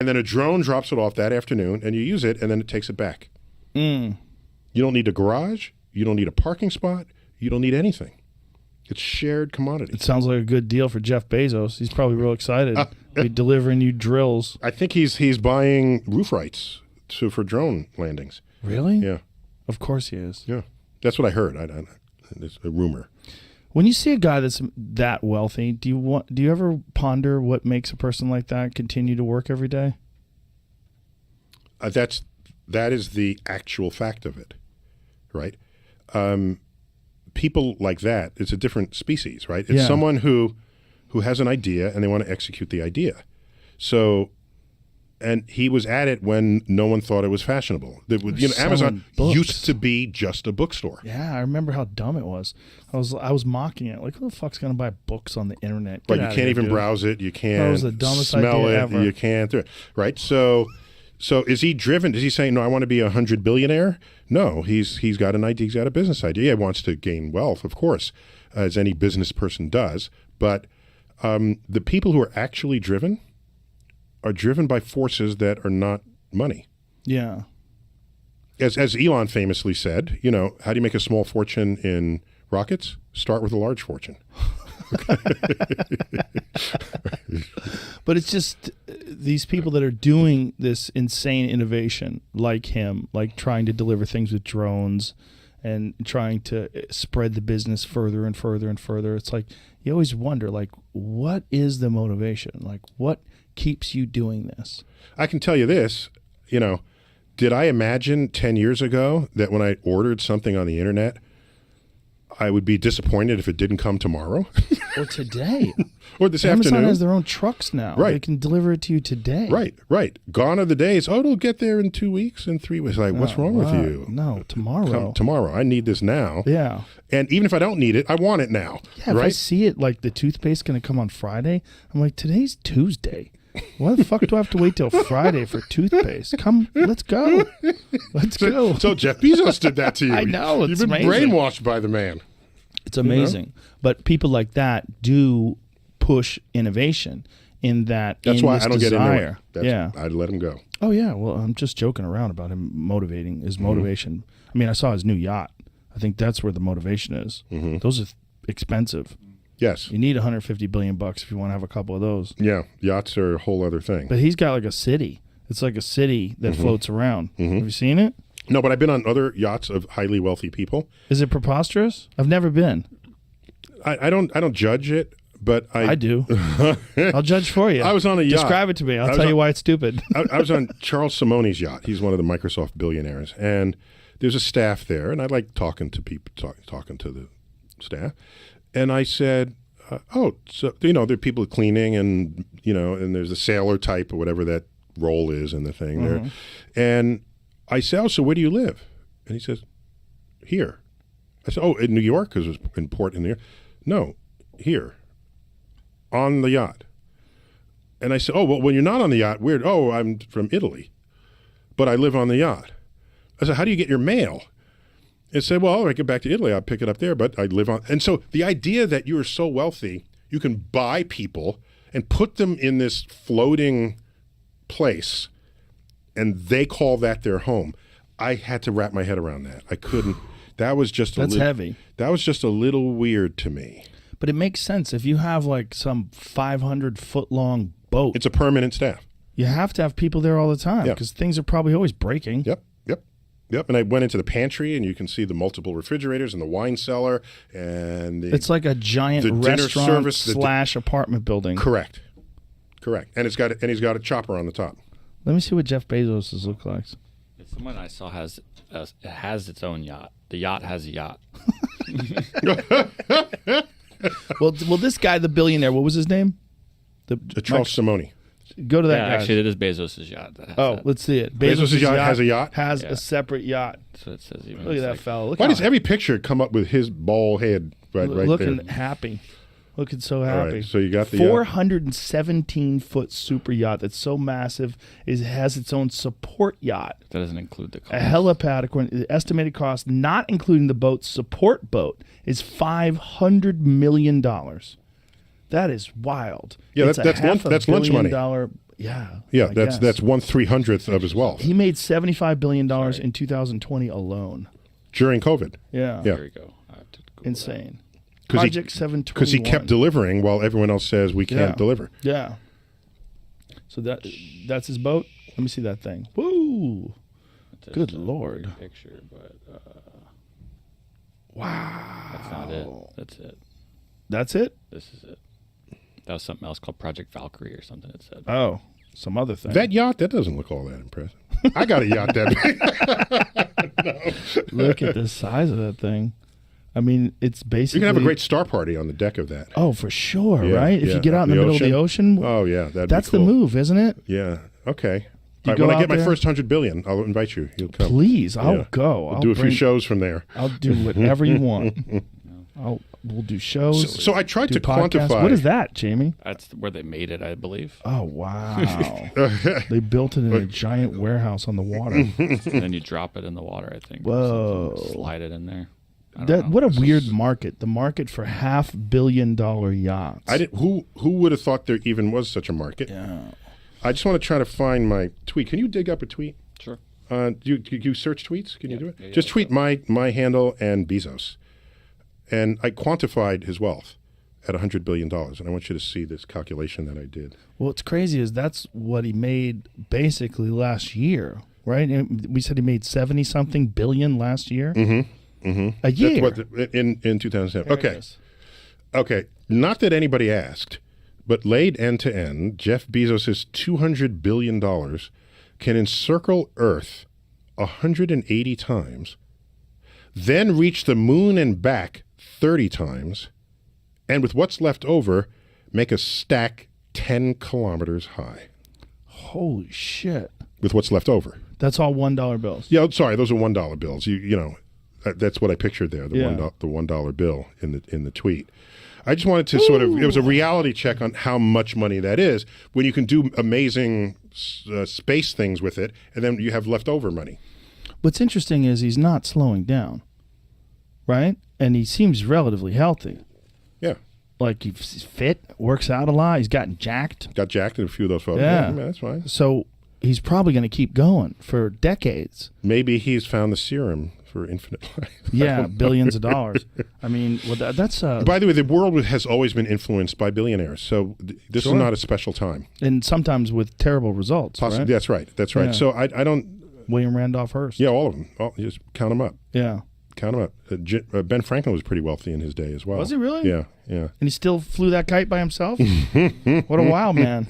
and then a drone drops it off that afternoon, and you use it, and then it takes it back. You don't need a garage. You don't need a parking spot. You don't need anything. It's shared commodity. It sounds like a good deal for Jeff Bezos. He's probably real excited. Be delivering you drills. I think he's buying roof rights for drone landings. Really? Yeah. Of course he is. Yeah. That's what I heard. It's a rumor. When you see a guy that's that wealthy, do you ever ponder what makes a person like that continue to work every day? That is the actual fact of it, right? People like that, it's a different species, right? It's someone who has an idea and they want to execute the idea. So, and he was at it when no one thought it was fashionable. Amazon used to be just a bookstore. Yeah, I remember how dumb it was. I was mocking it. Like, who the fuck's going to buy books on the internet? Right, you can't even browse it. You can't that was the dumbest smell idea it. ever. You can't do it. Right, so is he driven? Is he saying, no, I want to be 100 billionaire? No, he's got an idea. He's got a business idea. Yeah, he wants to gain wealth, of course, as any business person does. But the people who are actually driven are driven by forces that are not money. Yeah. As Elon famously said, how do you make a small fortune in rockets? Start with a large fortune. But it's just these people that are doing this insane innovation like him, like trying to deliver things with drones and trying to spread the business further and further and further. It's like you always wonder, like, what is the motivation? Like, what keeps you doing this? I can tell you this, did I imagine 10 years ago that when I ordered something on the internet, I would be disappointed if it didn't come tomorrow? Or today. Or this Amazon afternoon. has their own trucks now. Right. They can deliver it to you today. Right. Gone are the days, it'll get there in 2 weeks, in 3 weeks. Like, what's wrong with you? No, tomorrow. Tomorrow. I need this now. Yeah. And even if I don't need it, I want it now. Yeah, if I see it, like the toothpaste going to come on Friday, I'm like, today's Tuesday. Why the fuck do I have to wait till Friday for toothpaste? Come, let's go. Let's go. So Jeff Bezos did that to you. I know. It's You've been amazing. brainwashed by the man. It's amazing. But people like that do push innovation in that. That's why I don't get into it. Yeah. I'd let him go. Oh, yeah. Well, I'm just joking around about him motivating his motivation. I mean, I saw his new yacht. I think that's where the motivation is. Those are expensive. Yes. You need $150 billion if you want to have a couple of those. Yeah. Yachts are a whole other thing. But he's got like a city. It's like a city that floats around. Have you seen it? No, but I've been on other yachts of highly wealthy people. Is it preposterous? I've never been. I don't judge it, but I do. I'll judge for you. I was on a yacht. Describe it to me. I'll tell you why it's stupid. I was on Charles Simone's yacht. He's one of the Microsoft billionaires, and there's a staff there, and I like talking to people, talking to the staff. And I said, so there are people cleaning, and and there's a sailor type or whatever that role is in the thing there. And I said, so where do you live? And he says, here. I said, in New York, because it was in port in New York. No, here, on the yacht. And I said, well, when you're not on the yacht, weird. Oh, I'm from Italy, but I live on the yacht. I said, how do you get your mail? And said, well, I get back to Italy, I'll pick it up there, but I live on. And so the idea that you are so wealthy, you can buy people and put them in this floating place, and they call that their home. I had to wrap my head around that. I couldn't. That was just That's heavy. That was just a little weird to me. But it makes sense. If you have like some 500-foot-long boat. It's a permanent staff. You have to have people there all the time because things are probably always breaking. Yep. And I went into the pantry, and you can see the multiple refrigerators and the wine cellar. And it's like a giant restaurant / apartment building. Correct. And he's got a chopper on the top. Let me see what Jeff Bezos' looks like. Someone I saw has its own yacht. The yacht has a yacht. Well, this guy, the billionaire, what was his name? Charles Simone. Go to that guy. Actually, it is Bezos' yacht. Let's see it. Bezos' yacht has a yacht? Has a separate yacht. So it says even. Look at that fella. Why does every picture come up with his bald head right looking there? happy. Looking so happy. All right, so you got the 417-foot super yacht that's so massive. It has its own support yacht. That doesn't include the cost. A helipad, according to the estimated cost, not including the boat's support boat, is $500 million. That is wild. Yeah, it's that's lunch money. $500 million Yeah. Yeah, I that's guess. 1/300th of his wealth He made $75 billion in 2020 alone. during COVID. Yeah. Yeah. There we go. I have to Google Insane. 'Cause he- Project 721. Because he kept delivering while everyone else says we can't Yeah. deliver. Yeah. So that's his boat. Let me see that thing. Woo! that. Good It's a Lord. weird picture, but Wow. that's not it. That's it. That's it? This is it. That was something else called Project Valkyrie or something. It said. Oh, some other thing. That yacht, that doesn't look all that impressive. I got a yacht that big. Look at the size of that thing. I mean, it's basically. You can have a great star party on the deck of that. Oh, for sure, Yeah, right? If yeah. you get out in the middle of the ocean, Oh, yeah. that's be cool. the move, isn't it? Yeah. Okay. You All right, go when I out get my there? first 100 billion, I'll invite you. You'll come. Please, I'll Yeah. go. We'll I'll do a few bring- shows from there. I'll do whatever you want. We'll do shows. So I tried do to podcasts. quantify. What is that, Jamie? That's where they made it, I believe. Oh wow! They built it in a giant warehouse on the water. And then you drop it in the water, I think. or Whoa. something, or slide it in there. I don't know. What a weird market. The market for $500 million yachts. I didn't. Who would have thought there even was such a market? Yeah. I just want to try to find my tweet. Can you dig up a tweet? Sure. Do you search tweets? Can you do it? Yeah, Just tweet my handle and Bezos, and I quantified his wealth at $100 billion. And I want you to see this calculation that I did. What's crazy is that's what he made basically last year, right? And we said he made 70-something billion last year. A year. That's what in 2007. There it Okay. is. Okay. Not that anybody asked, but laid end to end, Jeff Bezos' $200 billion can encircle Earth 180 times, then reach the moon and back 30 times, and with what's left over, make a stack 10 kilometers high. Holy shit! With what's left over. That's all $1 bills. Yeah, sorry, those are $1 bills. You know, that's what I pictured there. The Yeah. $1 bill in the tweet. I just wanted to sort of, it was a reality check on how much money that is when you can do amazing space things with it, and then you have leftover money. What's interesting is he's not slowing down, right? And he seems relatively healthy. Yeah. Like he's fit, works out a lot. He's gotten jacked. Got jacked in a few of those photos. Yeah. That's fine. So he's probably going to keep going for decades. Maybe he's found the serum for infinite life. Yeah, billions of dollars. I mean, well, that's By the way, the world has always been influenced by billionaires, so this Sure. is not a special time. and sometimes with terrible results. Possibly, Right? That's right. That's right. Yeah. So I don't. William Randolph Hearst. Yeah, all of them. Just count them up. Yeah. Count them up. Ben Franklin was pretty wealthy in his day as well. Was he really? Yeah, yeah. And he still flew that kite by himself? What a wild man.